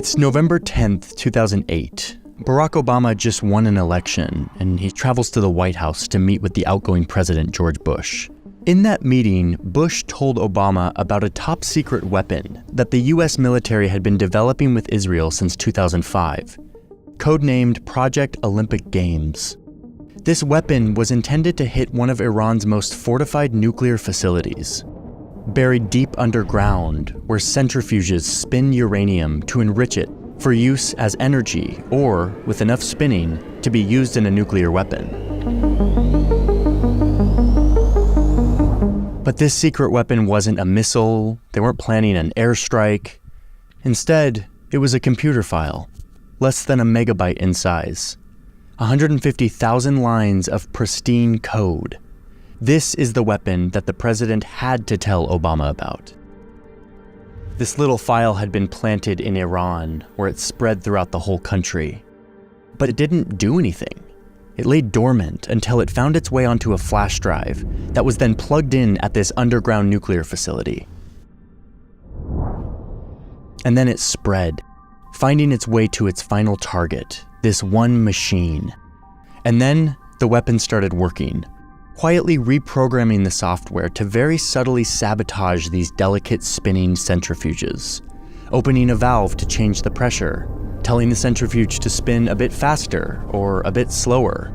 It's November 10th, 2008. Barack Obama just won an election, and he travels to the White House to meet with the outgoing president, George Bush. In that meeting, Bush told Obama about a top-secret weapon that the US military had been developing with Israel since 2005, codenamed Project Olympic Games. This weapon was intended to hit one of Iran's most fortified nuclear facilities, buried deep underground, where centrifuges spin uranium to enrich it for use as energy or, with enough spinning, to be used in a nuclear weapon. But this secret weapon wasn't a missile, they weren't planning an airstrike. Instead, it was a computer file, less than a megabyte in size. 150,000 lines of pristine code. This is the weapon that the president had to tell Obama about. This little file had been planted in Iran, where it spread throughout the whole country. But it didn't do anything. It lay dormant until it found its way onto a flash drive that was then plugged in at this underground nuclear facility. And then it spread, finding its way to its final target, this one machine. And then the weapon started working, quietly reprogramming the software to very subtly sabotage these delicate spinning centrifuges, opening a valve to change the pressure, telling the centrifuge to spin a bit faster or a bit slower,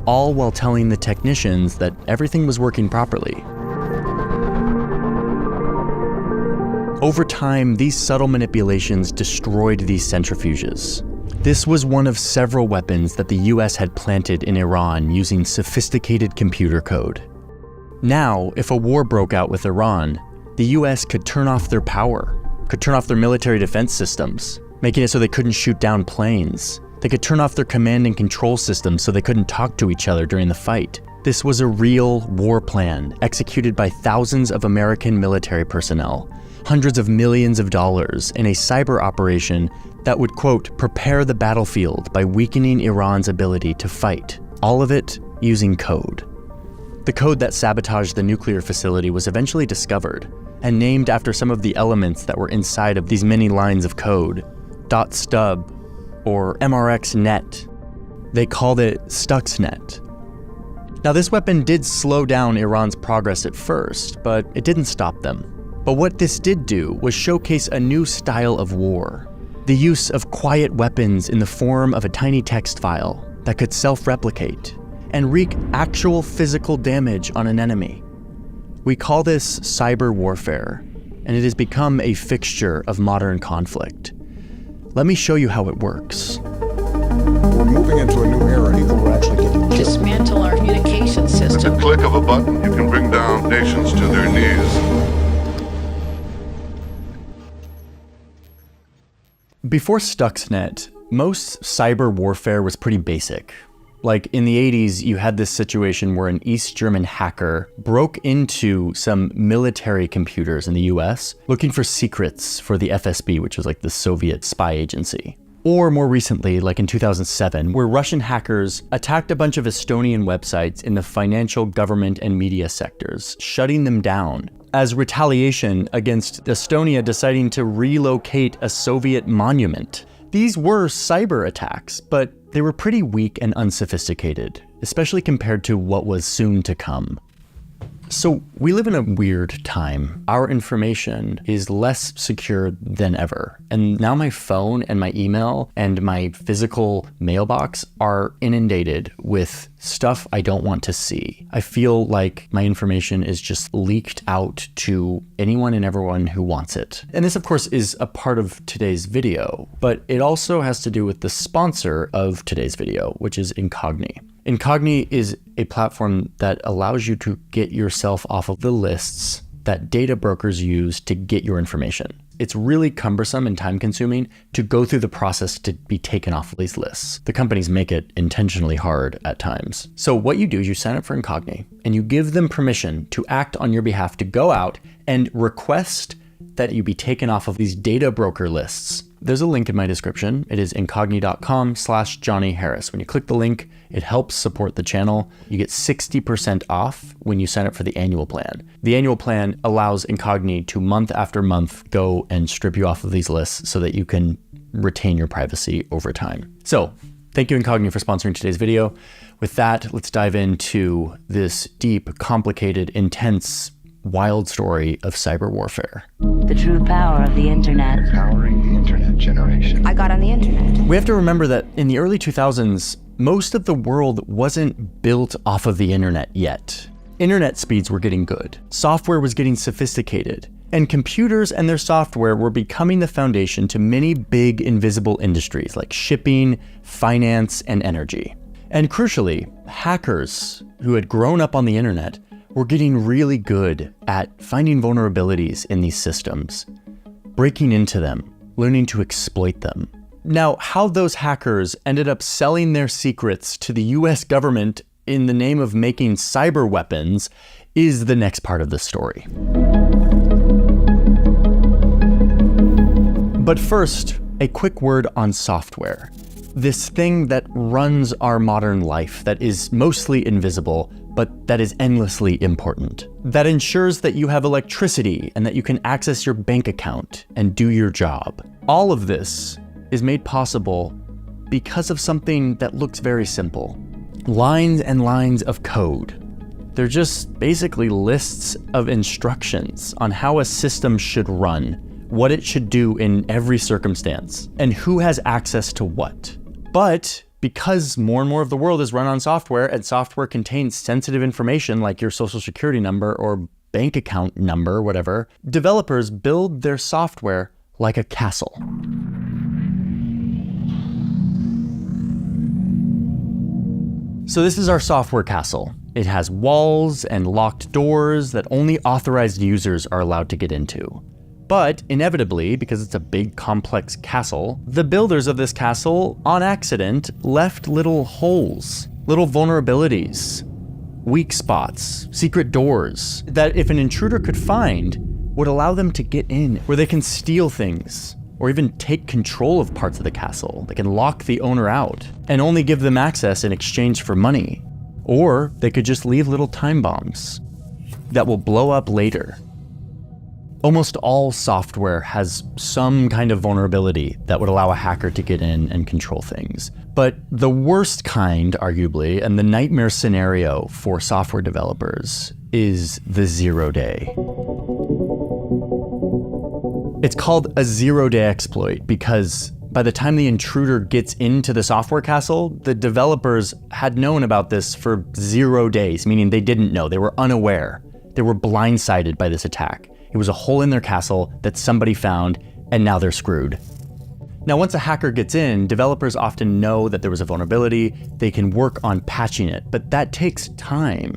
all while telling the technicians that everything was working properly. Over time, these subtle manipulations destroyed these centrifuges. This was one of several weapons that the US had planted in Iran using sophisticated computer code. Now, if a war broke out with Iran, the US could turn off their power, could turn off their military defense systems, making it so they couldn't shoot down planes. They could turn off their command and control systems so they couldn't talk to each other during the fight. This was a real war plan executed by thousands of American military personnel, hundreds of millions of dollars in a cyber operation that would, quote, prepare the battlefield by weakening Iran's ability to fight, all of it using code. The code that sabotaged the nuclear facility was eventually discovered and named after some of the elements that were inside of these many lines of code, .stub or MRXnet. They called it Stuxnet. Now, this weapon did slow down Iran's progress at first, but it didn't stop them. But what this did do was showcase a new style of war. The use of quiet weapons in the form of a tiny text file that could self-replicate and wreak actual physical damage on an enemy. We call this cyber warfare, and it has become a fixture of modern conflict. Let me show you how it works. We're moving into a new era. People are actually getting killed. Dismantle our communication system. With the click of a button, you can bring down nations to their knees. Before Stuxnet, most cyber warfare was pretty basic. Like in the 80s, you had this situation where an East German hacker broke into some military computers in the US looking for secrets for the FSB, which was like the Soviet spy agency. Or more recently, like in 2007, where Russian hackers attacked a bunch of Estonian websites in the financial, government, and media sectors, shutting them down as retaliation against Estonia deciding to relocate a Soviet monument. These were cyber attacks, but they were pretty weak and unsophisticated, especially compared to what was soon to come. So we live in a weird time. Our information is less secure than ever. And now my phone and my email and my physical mailbox are inundated with stuff I don't want to see. I feel like my information is just leaked out to anyone and everyone who wants it. And this, of course, is a part of today's video, but it also has to do with the sponsor of today's video, which is Incogni. Incogni is a platform that allows you to get yourself off of the lists that data brokers use to get your information. It's really cumbersome and time-consuming to go through the process to be taken off of these lists. The companies make it intentionally hard at times. So what you do is you sign up for Incogni and you give them permission to act on your behalf to go out and request that you be taken off of these data broker lists. There's a link in my description. It is incogni.com/Johnny Harris. When you click the link, it helps support the channel. You get 60% off when you sign up for the annual plan. The annual plan allows Incogni to month after month go and strip you off of these lists so that you can retain your privacy over time. So thank you Incogni for sponsoring today's video. With that, let's dive into this deep, complicated, intense, wild story of cyber warfare. The true power of the internet. Powering the internet generation. I got on the internet. We have to remember that in the early 2000s, most of the world wasn't built off of the internet yet. Internet speeds were getting good, software was getting sophisticated, and computers and their software were becoming the foundation to many big invisible industries like shipping, finance, and energy. And crucially, hackers who had grown up on the internet were getting really good at finding vulnerabilities in these systems, breaking into them, learning to exploit them. Now, how those hackers ended up selling their secrets to the US government in the name of making cyber weapons is the next part of the story. But first, a quick word on software. This thing that runs our modern life, that is mostly invisible, but that is endlessly important. That ensures that you have electricity and that you can access your bank account and do your job. All of this is made possible because of something that looks very simple. Lines and lines of code. They're just basically lists of instructions on how a system should run, what it should do in every circumstance, and who has access to what. But because more and more of the world is run on software, and software contains sensitive information like your social security number or bank account number, whatever, developers build their software like a castle. So this is our software castle. It has walls and locked doors that only authorized users are allowed to get into. But inevitably, because it's a big complex castle, the builders of this castle, on accident, left little holes, little vulnerabilities, weak spots, secret doors that if an intruder could find, would allow them to get in, where they can steal things, or even take control of parts of the castle. They can lock the owner out and only give them access in exchange for money. Or they could just leave little time bombs that will blow up later. Almost all software has some kind of vulnerability that would allow a hacker to get in and control things. But the worst kind, arguably, and the nightmare scenario for software developers is the zero-day. It's called a zero-day exploit because by the time the intruder gets into the software castle, the developers had known about this for 0 days, meaning they didn't know, they were unaware. They were blindsided by this attack. It was a hole in their castle that somebody found, and now they're screwed. Now, once a hacker gets in, developers often know that there was a vulnerability, they can work on patching it, but that takes time.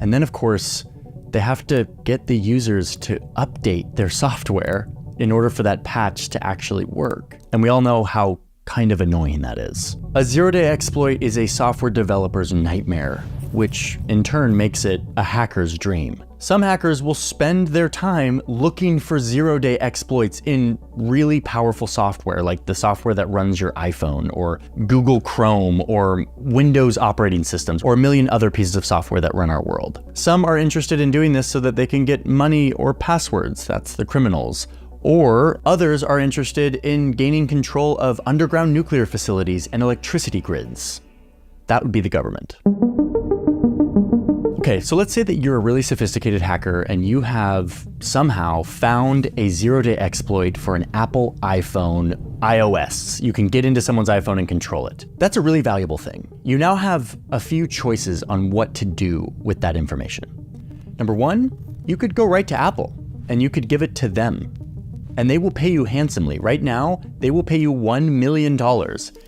And then, of course, they have to get the users to update their software in order for that patch to actually work. And we all know how kind of annoying that is. A zero-day exploit is a software developer's nightmare, which in turn makes it a hacker's dream. Some hackers will spend their time looking for zero-day exploits in really powerful software, like the software that runs your iPhone, or Google Chrome, or Windows operating systems, or a million other pieces of software that run our world. Some are interested in doing this so that they can get money or passwords, that's the criminals. Or others are interested in gaining control of underground nuclear facilities and electricity grids. That would be the government. Okay, so let's say that you're a really sophisticated hacker and you have somehow found a zero-day exploit for an Apple iPhone iOS. You can get into someone's iPhone and control it. That's a really valuable thing. You now have a few choices on what to do with that information. Number one, you could go right to Apple and you could give it to them. And they will pay you handsomely. Right now, they will pay you $1 million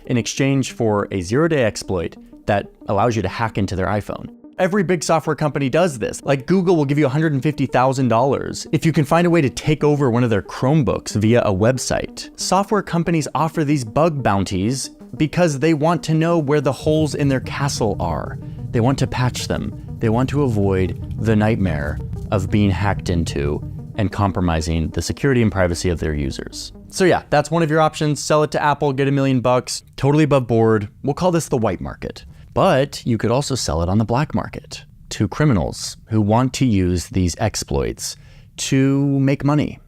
in exchange for a zero-day exploit that allows you to hack into their iPhone. Every big software company does this. Like Google will give you $150,000 if you can find a way to take over one of their Chromebooks via a website. Software companies offer these bug bounties because they want to know where the holes in their castle are. They want to patch them. They want to avoid the nightmare of being hacked into and compromising the security and privacy of their users. So yeah, that's one of your options. Sell it to Apple, get $1 million, totally above board. We'll call this the white market. But you could also sell it on the black market to criminals who want to use these exploits to make money,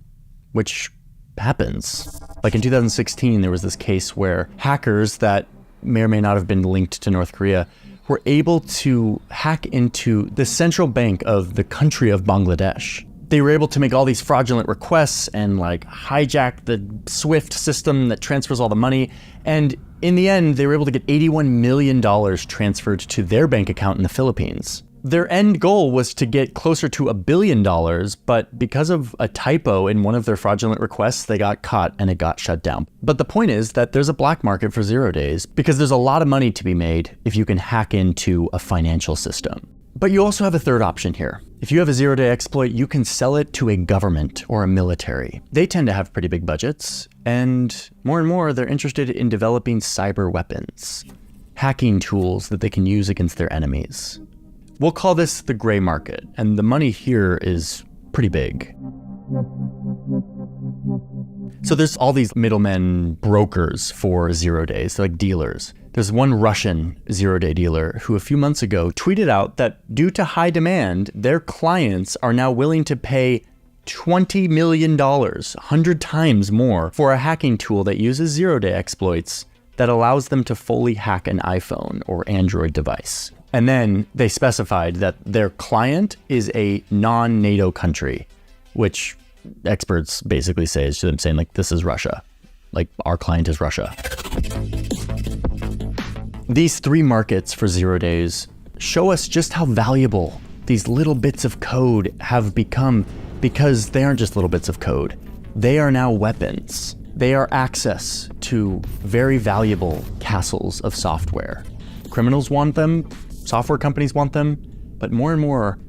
which happens. Like in 2016, there was this case where hackers that may or may not have been linked to North Korea were able to hack into the central bank of the country of Bangladesh. They were able to make all these fraudulent requests and like hijack the SWIFT system that transfers all the money. And in the end, they were able to get $81 million transferred to their bank account in the Philippines. Their end goal was to get closer to $1 billion, but because of a typo in one of their fraudulent requests, they got caught and it got shut down. But the point is that there's a black market for 0 days because there's a lot of money to be made if you can hack into a financial system. But you also have a third option here. If you have a 0-day exploit, you can sell it to a government or a military. They tend to have pretty big budgets, and more, they're interested in developing cyber weapons, hacking tools that they can use against their enemies. We'll call this the gray market, and the money here is pretty big. So there's all these middlemen brokers for 0 days, like dealers. There's one Russian 0-day dealer who a few months ago tweeted out that due to high demand, their clients are now willing to pay $20 million, 100 times more, for a hacking tool that uses 0-day exploits that allows them to fully hack an iPhone or Android device. And then they specified that their client is a non-NATO country, which experts basically say is to them saying like, this is Russia. Like our client is Russia. These three markets for 0 days show us just how valuable these little bits of code have become, because they aren't just little bits of code. They are now weapons. They are access to very valuable castles of software. Criminals want them, software companies want them, but more and more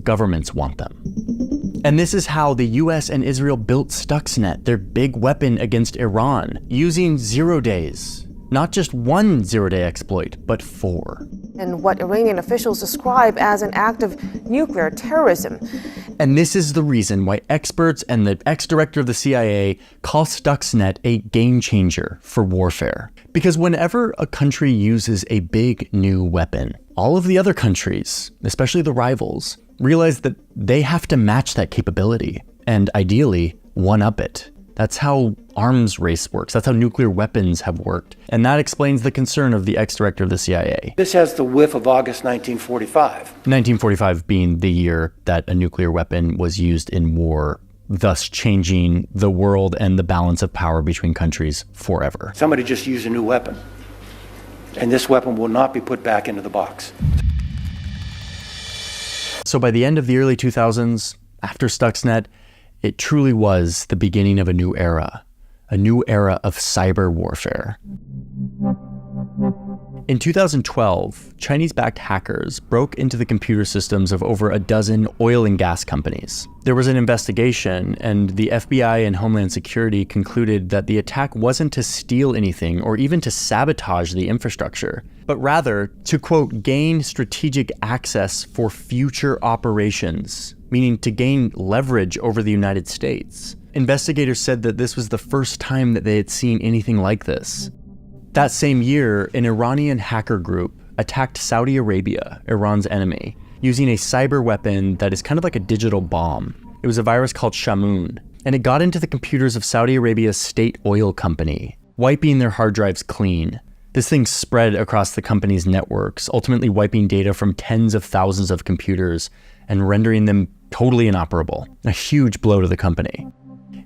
governments want them. And this is how the US and Israel built Stuxnet, their big weapon against Iran, using 0 days. Not just one 0-day exploit, but 4. And what Iranian officials describe as an act of nuclear terrorism. And this is the reason why experts and the ex-director of the CIA call Stuxnet a game changer for warfare. Because whenever a country uses a big new weapon, all of the other countries, especially the rivals, realize that they have to match that capability and ideally one-up it. That's how arms race works. That's how nuclear weapons have worked. And that explains the concern of the ex-director of the CIA. This has the whiff of August 1945. 1945 being the year that a nuclear weapon was used in war, thus changing the world and the balance of power between countries forever. Somebody just used a new weapon, and this weapon will not be put back into the box. So by the end of the early 2000s, after Stuxnet, it truly was the beginning of a new era of cyber warfare. In 2012, Chinese-backed hackers broke into the computer systems of over a dozen oil and gas companies. There was an investigation, and the FBI and Homeland Security concluded that the attack wasn't to steal anything or even to sabotage the infrastructure, but rather to, quote, gain strategic access for future operations, meaning to gain leverage over the United States. Investigators said that this was the first time that they had seen anything like this. That same year, an Iranian hacker group attacked Saudi Arabia, Iran's enemy, using a cyber weapon that is kind of like a digital bomb. It was a virus called Shamoon, and it got into the computers of Saudi Arabia's state oil company, wiping their hard drives clean. This thing spread across the company's networks, ultimately wiping data from tens of thousands of computers and rendering them totally inoperable, a huge blow to the company.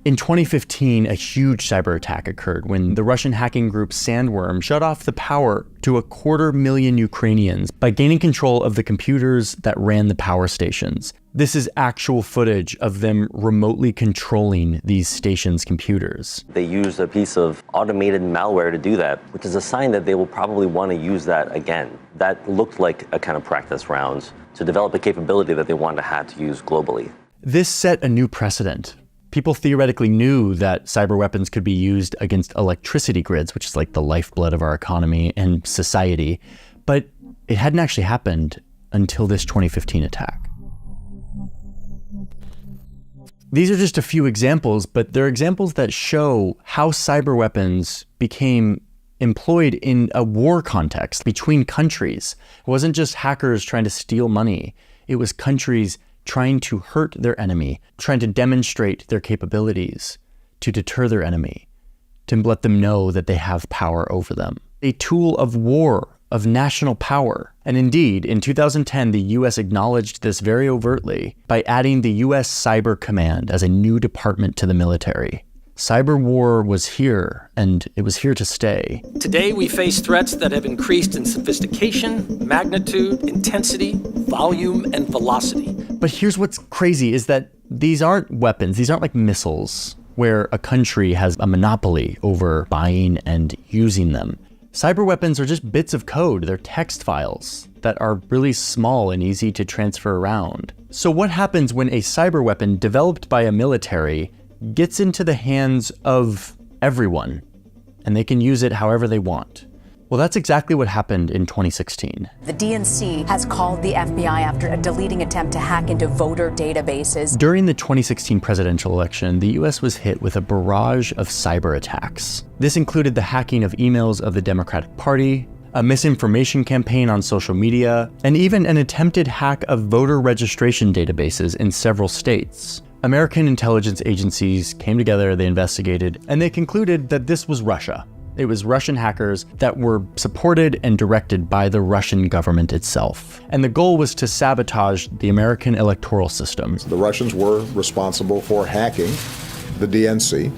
In 2015, a huge cyber attack occurred when the Russian hacking group Sandworm shut off the power to 250,000 Ukrainians by gaining control of the computers that ran the power stations. This is actual footage of them remotely controlling these stations' computers. They used a piece of automated malware to do that, which is a sign that they will probably want to use that again. That looked like a kind of practice round to develop a capability that they wanted to have to use globally. This set a new precedent. People theoretically knew that cyber weapons could be used against electricity grids, which is like the lifeblood of our economy and society, but it hadn't actually happened until this 2015 attack. These are just a few examples, but they're examples that show how cyber weapons became employed in a war context between countries. It wasn't just hackers trying to steal money. It was countries trying to hurt their enemy, trying to demonstrate their capabilities to deter their enemy, to let them know that they have power over them. A tool of war, of national power. And indeed, in 2010, the US acknowledged this very overtly by adding the US Cyber Command as a new department to the military. Cyber war was here, and it was here to stay. Today, we face threats that have increased in sophistication, magnitude, intensity, volume, and velocity. But here's what's crazy is that these aren't weapons. These aren't like missiles where a country has a monopoly over buying and using them. Cyber weapons are just bits of code. They're text files that are really small and easy to transfer around. So what happens when a cyber weapon developed by a military gets into the hands of everyone and they can use it however they want? Well, that's exactly what happened in 2016. The DNC has called the FBI after a deleting attempt to hack into voter databases. During the 2016 presidential election, the US was hit with a barrage of cyber attacks. This included the hacking of emails of the Democratic Party, a misinformation campaign on social media, and even an attempted hack of voter registration databases in several states. American intelligence agencies came together, they investigated, and they concluded that this was Russia. It was Russian hackers that were supported and directed by the Russian government itself. And the goal was to sabotage the American electoral system. The Russians were responsible for hacking the DNC.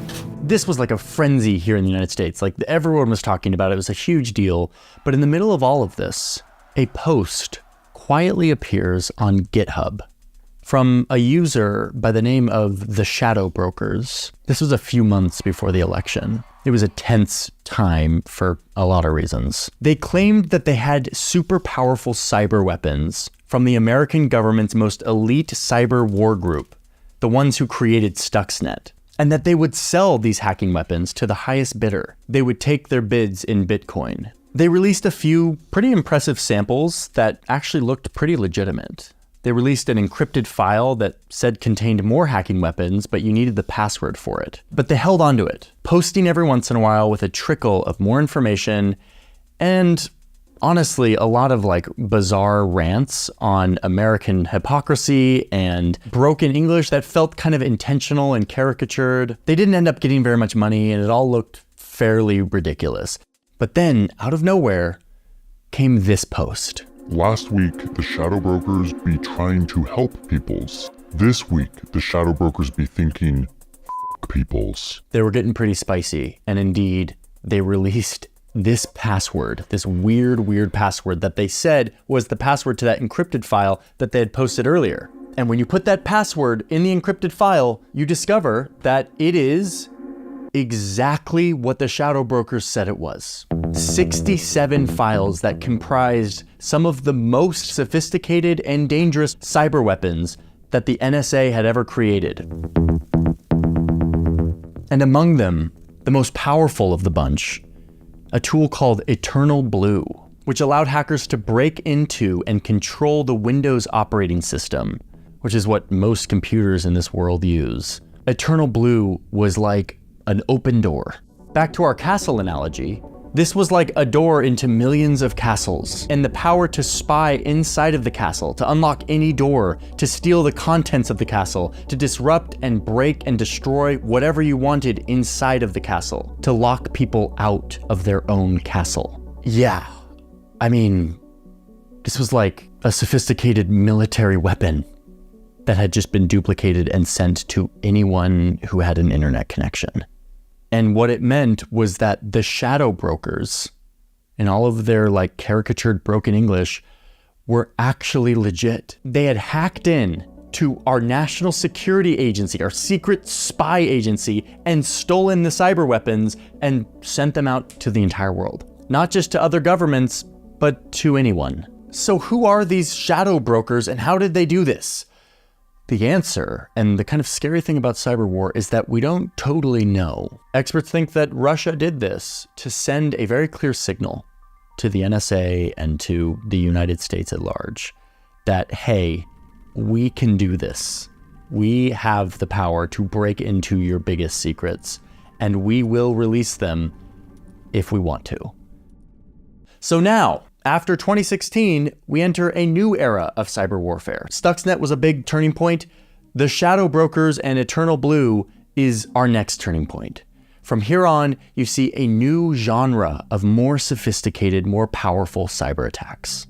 This was like a frenzy here in the United States. Like everyone was talking about it. It was a huge deal. But in the middle of all of this, a post quietly appears on GitHub from a user by the name of the Shadow Brokers. This was a few months before the election. It was a tense time for a lot of reasons. They claimed that they had super powerful cyber weapons from the American government's most elite cyber war group, the ones who created Stuxnet, and that they would sell these hacking weapons to the highest bidder. They would take their bids in Bitcoin. They released a few pretty impressive samples that actually looked pretty legitimate. They released an encrypted file that said contained more hacking weapons, but you needed the password for it. But they held onto it, posting every once in a while with a trickle of more information and honestly, a lot of like bizarre rants on American hypocrisy and broken English that felt kind of intentional and caricatured. They didn't end up getting very much money and it all looked fairly ridiculous. But then out of nowhere came this post. Last week, the Shadow Brokers be trying to help peoples. This week, the Shadow Brokers be thinking, f*** peoples. They were getting pretty spicy, and indeed, they released this password, this weird password that they said was the password to that encrypted file that they had posted earlier. And when you put that password in the encrypted file, you discover that it is exactly what the Shadow Brokers said it was. 67 files that comprised some of the most sophisticated and dangerous cyber weapons that the NSA had ever created. And among them, the most powerful of the bunch, a tool called Eternal Blue, which allowed hackers to break into and control the Windows operating system, which is what most computers in this world use. Eternal Blue was like an open door. Back to our castle analogy, this was like a door into millions of castles, and the power to spy inside of the castle, to unlock any door, to steal the contents of the castle, to disrupt and break and destroy whatever you wanted inside of the castle, to lock people out of their own castle. Yeah, I mean, this was like a sophisticated military weapon that had just been duplicated and sent to anyone who had an internet connection. And what it meant was that the Shadow Brokers, in all of their like caricatured broken English, were actually legit. They had hacked in to our national security agency, our secret spy agency, and stolen the cyber weapons and sent them out to the entire world. Not just to other governments, but to anyone. So who are these Shadow Brokers and how did they do this? The answer, and the kind of scary thing about cyber war, is that we don't totally know. Experts think that Russia did this to send a very clear signal to the NSA and to the United States at large that, hey, we can do this. We have the power to break into your biggest secrets, and we will release them if we want to. So now, after 2016, we enter a new era of cyber warfare. Stuxnet was a big turning point. The Shadow Brokers and Eternal Blue is our next turning point. From here on, you see a new genre of more sophisticated, more powerful cyber attacks.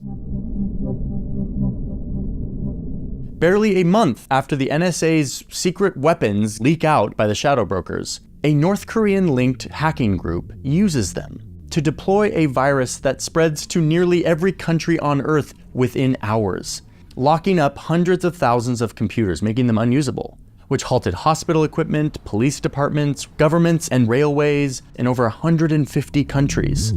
Barely a month after the NSA's secret weapons leak out by the shadow brokers, a North Korean-linked hacking group uses them to deploy a virus that spreads to nearly every country on Earth within hours, locking up hundreds of thousands of computers, making them unusable, which halted hospital equipment, police departments, governments, and railways in over 150 countries.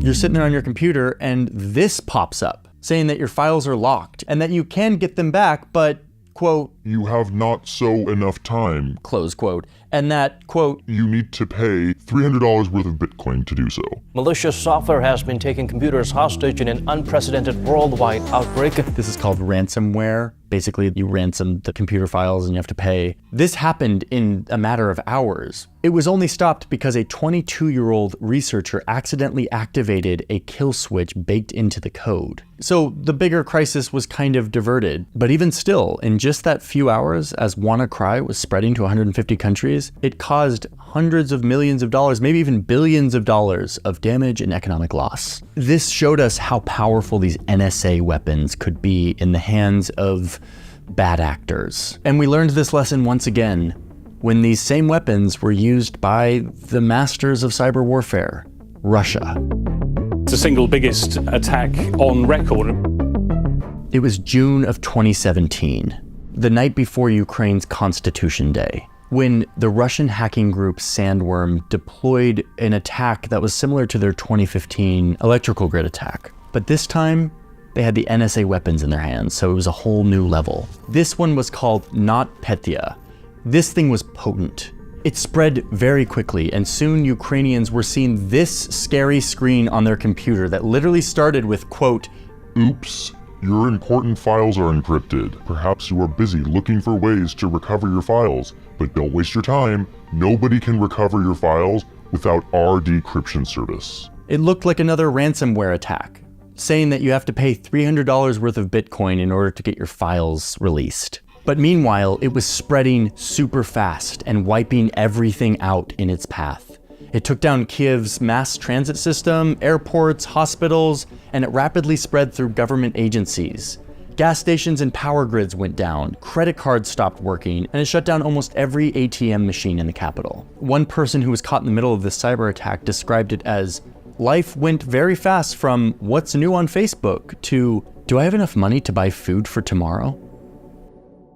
You're sitting there on your computer and this pops up, saying that your files are locked and that you can get them back, but, quote, you have not so enough time, close quote, and that, quote, you need to pay $300 worth of Bitcoin to do so. Malicious software has been taking computers hostage in an unprecedented worldwide outbreak. This is called ransomware. Basically, you ransom the computer files and you have to pay. This happened in a matter of hours. It was only stopped because a 22-year-old researcher accidentally activated a kill switch baked into the code. So the bigger crisis was kind of diverted. But even still, in just that few hours, as WannaCry was spreading to 150 countries, it caused hundreds of millions of dollars, maybe even billions of dollars of damage and economic loss. This showed us how powerful these NSA weapons could be in the hands of bad actors. And we learned this lesson once again when these same weapons were used by the masters of cyber warfare, Russia. It's the single biggest attack on record. It was June of 2017, the night before Ukraine's Constitution Day, when the Russian hacking group Sandworm deployed an attack that was similar to their 2015 electrical grid attack. But this time, they had the NSA weapons in their hands, so it was a whole new level. This one was called NotPetya. This thing was potent. It spread very quickly, and soon Ukrainians were seeing this scary screen on their computer that literally started with, quote, oops, your important files are encrypted. Perhaps you are busy looking for ways to recover your files, but don't waste your time. Nobody can recover your files without our decryption service. It looked like another ransomware attack, saying that you have to pay $300 worth of Bitcoin in order to get your files released. But meanwhile, it was spreading super fast and wiping everything out in its path. It took down Kiev's mass transit system, airports, hospitals, and it rapidly spread through government agencies. Gas stations and power grids went down, credit cards stopped working, and it shut down almost every ATM machine in the capital. One person who was caught in the middle of this cyber attack described it as, life went very fast from what's new on Facebook to, do I have enough money to buy food for tomorrow?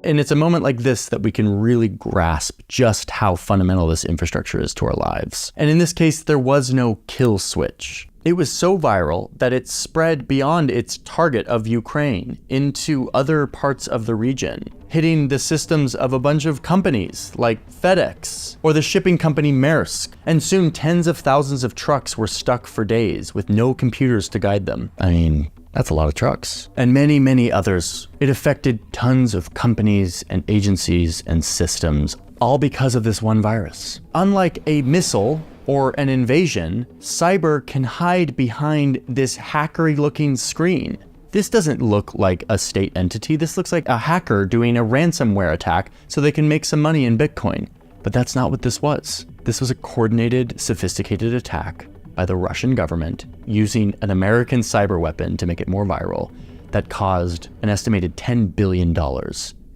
And it's a moment like this that we can really grasp just how fundamental this infrastructure is to our lives. And in this case, there was no kill switch. It was so viral that it spread beyond its target of Ukraine into other parts of the region, hitting the systems of a bunch of companies like FedEx or the shipping company Maersk. And soon tens of thousands of trucks were stuck for days with no computers to guide them. I mean, that's a lot of trucks. And many, many others. It affected tons of companies and agencies and systems, all because of this one virus. Unlike a missile or an invasion, cyber can hide behind this hackery-looking screen. This doesn't look like a state entity. This looks like a hacker doing a ransomware attack so they can make some money in Bitcoin. But that's not what this was. This was a coordinated, sophisticated attack by the Russian government using an American cyber weapon to make it more viral that caused an estimated $10 billion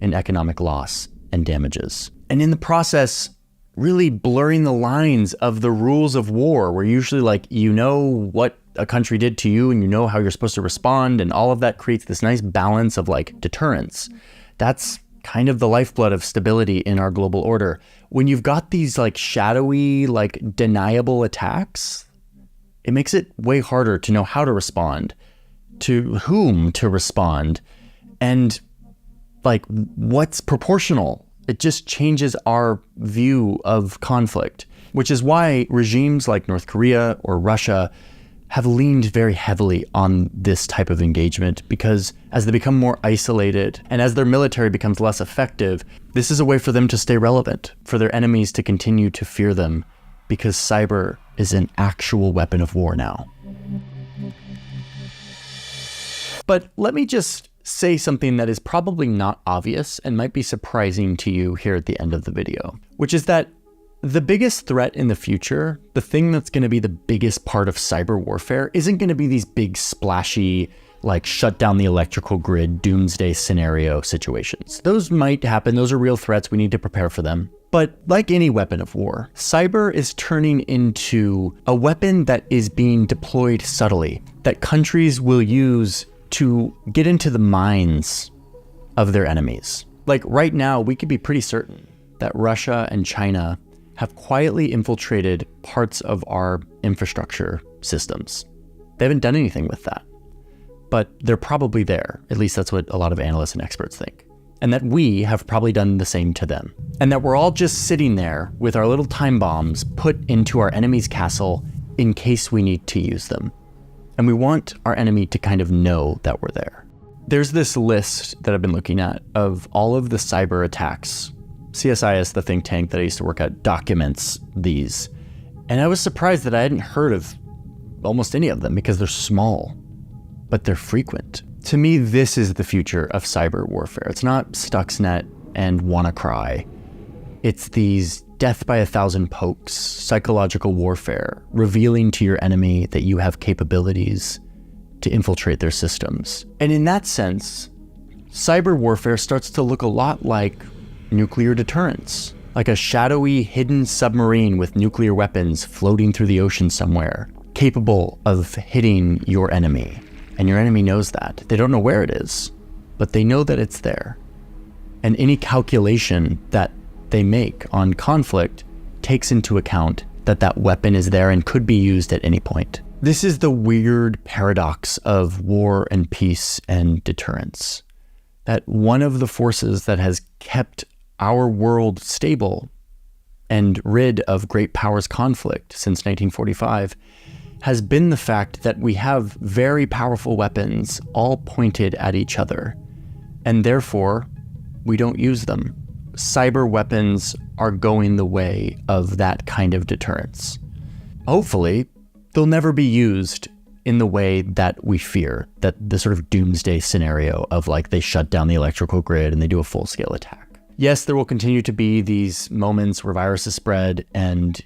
in economic loss and damages. And in the process, really blurring the lines of the rules of war, where usually like, you know what a country did to you and you know how you're supposed to respond, and all of that creates this nice balance of like deterrence. That's kind of the lifeblood of stability in our global order. When you've got these like shadowy, like deniable attacks, it makes it way harder to know how to respond, to whom to respond, and like what's proportional. It just changes our view of conflict, which is why regimes like North Korea or Russia have leaned very heavily on this type of engagement, because as they become more isolated and as their military becomes less effective, this is a way for them to stay relevant, for their enemies to continue to fear them, because cyber is an actual weapon of war now. But let me just say something that is probably not obvious and might be surprising to you here at the end of the video, which is that The biggest threat in the future, the thing that's going to be the biggest part of cyber warfare, isn't going to be these big splashy, like shut down the electrical grid, doomsday scenario situations. Those might happen. Those are real threats. We need to prepare for them. But like any weapon of war, cyber is turning into a weapon that is being deployed subtly, that countries will use to get into the minds of their enemies. Like right now, we could be pretty certain that Russia and China have quietly infiltrated parts of our infrastructure systems. They haven't done anything with that, but they're probably there. At least that's what a lot of analysts and experts think. And that we have probably done the same to them. And that we're all just sitting there with our little time bombs put into our enemy's castle in case we need to use them. And we want our enemy to kind of know that we're there. There's this list that I've been looking at of all of the cyber attacks. CSIS, the think tank that I used to work at, documents these. And I was surprised that I hadn't heard of almost any of them because they're small, but they're frequent. To me, this is the future of cyber warfare. It's not Stuxnet and WannaCry. It's these death by 1,000 pokes, psychological warfare, revealing to your enemy that you have capabilities to infiltrate their systems. And in that sense, cyber warfare starts to look a lot like nuclear deterrence, like a shadowy, hidden submarine with nuclear weapons floating through the ocean somewhere, capable of hitting your enemy. And your enemy knows that. They don't know where it is, but they know that it's there. And any calculation that they make on conflict takes into account that that weapon is there and could be used at any point. This is the weird paradox of war and peace and deterrence. That one of the forces that has kept our world stable and rid of great powers conflict since 1945 has been the fact that we have very powerful weapons all pointed at each other, and therefore we don't use them. Cyber weapons are going the way of that kind of deterrence. Hopefully, they'll never be used in the way that we fear, that the sort of doomsday scenario of like they shut down the electrical grid and they do a full-scale attack. Yes, there will continue to be these moments where viruses spread, and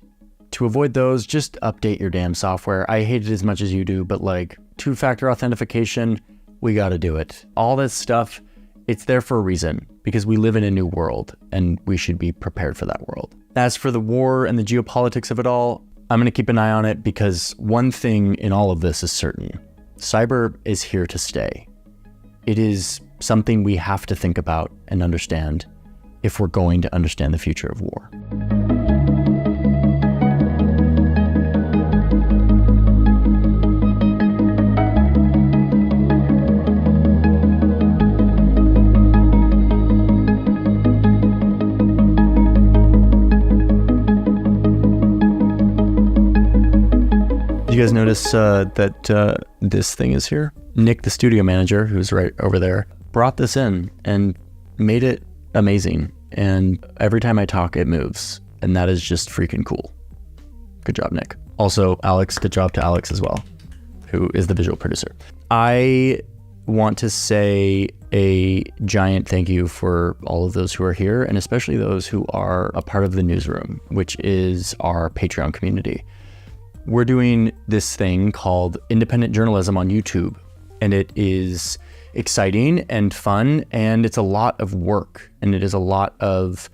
to avoid those, just update your damn software. I hate it as much as you do, but like two-factor authentication, we gotta do it. All this stuff, it's there for a reason, because we live in a new world and we should be prepared for that world. As for the war and the geopolitics of it all, I'm gonna keep an eye on it because one thing in all of this is certain. Cyber is here to stay. It is something we have to think about and understand if we're going to understand the future of war. You guys notice that this thing is here? Nick, the studio manager, who's right over there, brought this in and made it amazing. And every time I talk, it moves. And that is just freaking cool. Good job, Nick. Also, Alex, good job to Alex as well, who is the visual producer. I want to say a giant thank you for all of those who are here, and especially those who are a part of the newsroom, which is our Patreon community. We're doing this thing called independent journalism on YouTube, and it is exciting and fun, and it's a lot of work, and it is a lot of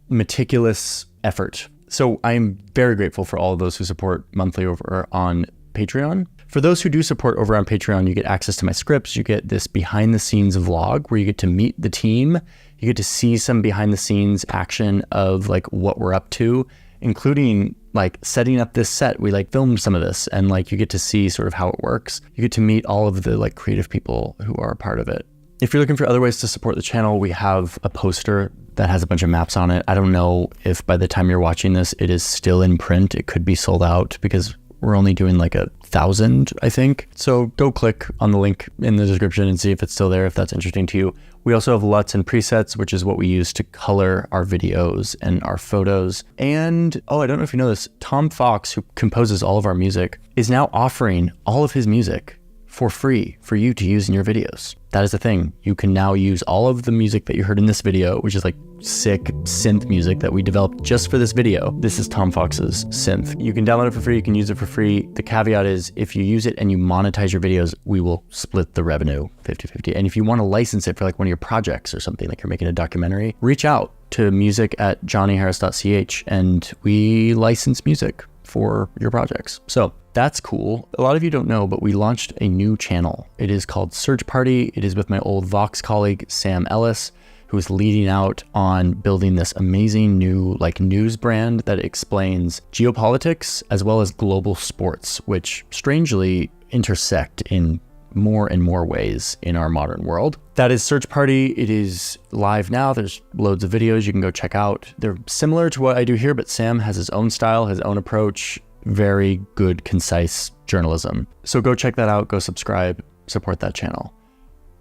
meticulous effort. So I'm very grateful for all of those who support monthly over on Patreon. For those who do support over on Patreon, you get access to my scripts. You get this behind the scenes vlog where you get to meet the team. You get to see some behind the scenes action of like what we're up to, including like setting up this set. We like filmed some of this, and like you get to see sort of how it works. You get to meet all of the like creative people who are a part of it. If you're looking for other ways to support the channel, we have a poster that has a bunch of maps on it. I don't know if by the time you're watching this, it is still in print. It could be sold out because we're only doing like 1,000, I think. So go click on the link in the description and see if it's still there, if that's interesting to you. We also have LUTs and presets, which is what we use to color our videos and our photos. And, oh, I don't know if you know this, Tom Fox, who composes all of our music, is now offering all of his music for free for you to use in your videos. That is the thing. You can now use all of the music that you heard in this video, which is like sick synth music that we developed just for this video. This is Tom Fox's synth. You can download it for free, you can use it for free. The caveat is if you use it and you monetize your videos, we will split the revenue 50-50. And if you want to license it for like one of your projects or something, like you're making a documentary, reach out to music@johnnyharris.ch and we license music for your projects. So that's cool. A lot of you don't know, but we launched a new channel. It is called Search Party. It is with my old Vox colleague, Sam Ellis, who is leading out on building this amazing new like news brand that explains geopolitics as well as global sports, which strangely intersect in more and more ways in our modern world. That is Search Party. It is live now. There's loads of videos you can go check out. They're similar to what I do here, but Sam has his own style, his own approach, very good, concise journalism. So go check that out, go subscribe, support that channel.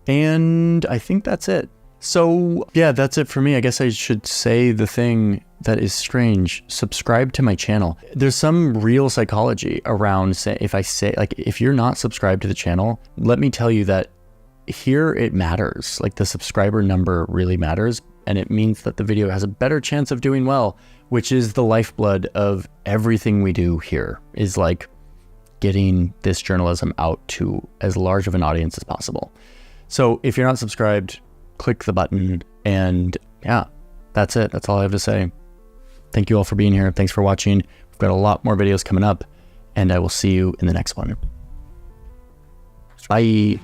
And I think that's it. So yeah, that's it for me. I guess I should say the thing that is strange. Subscribe to my channel. There's some real psychology around if you're not subscribed to the channel, let me tell you that here it matters. Like the subscriber number really matters. And it means that the video has a better chance of doing well, which is the lifeblood of everything we do here, is like getting this journalism out to as large of an audience as possible. So if you're not subscribed, click the button, and yeah, that's it. That's all I have to say. Thank you all for being here. Thanks for watching. We've got a lot more videos coming up, and I will see you in the next one. Bye.